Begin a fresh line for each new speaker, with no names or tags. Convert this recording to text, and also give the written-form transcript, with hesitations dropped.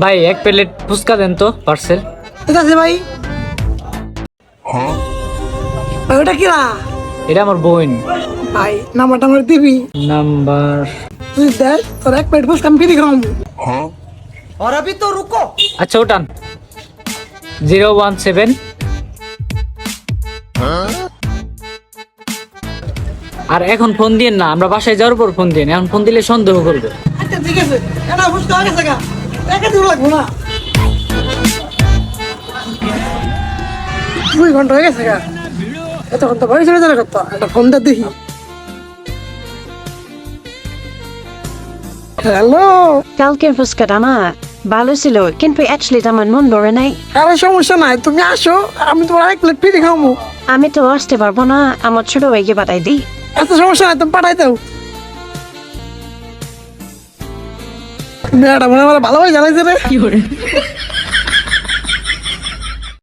ভাই এক প্লেট ফুচকা দেন তো পার্সেল।
ঠিক আছে ভাই। ভাই ওটা কি না
এটা আমার বোন।
ভাই, নাম্বারটা আমার দিবি?
নাম্বার
তুই দেখ, তোর এক প্লেট ফুচকা আমি ফ্রি খাওয়াবো।
আচ্ছা ওটান 017। আর এখন ফোন দিন না, আমরা বাসায় যাওয়ার পর ফোন দিন, এখন ফোন দিলে সন্দেহ করবে।
আচ্ছা ঠিক আছে, এটা ফুচকা হয়ে গেছে গা, একা দিব লাগবো না। 2 ঘন্টা হয়ে গেছে গা, এতক্ষণ তো বাড়ি চলে যাবে কথা। একটা ফোনটা দেখি। হ্যালো।
কালকের ফুচকাটা না ভালো ছিল, কিন্তু অ্যাকচুয়ালি আমার মন ভরে নাই।
আরে সমস্যা নাই, তুমি আসো, আমি তোমার এক প্লেট ফ্রি খাওয়াবো।
আমি তো আসতে পারবো না, আমার ছোট ভাইকে পাঠাই দিই।
এত সমস্যা নাই, তুমি পাঠাই দাও। মেয়েটা মনে হয় ভালোভাবে জানাইছে রে।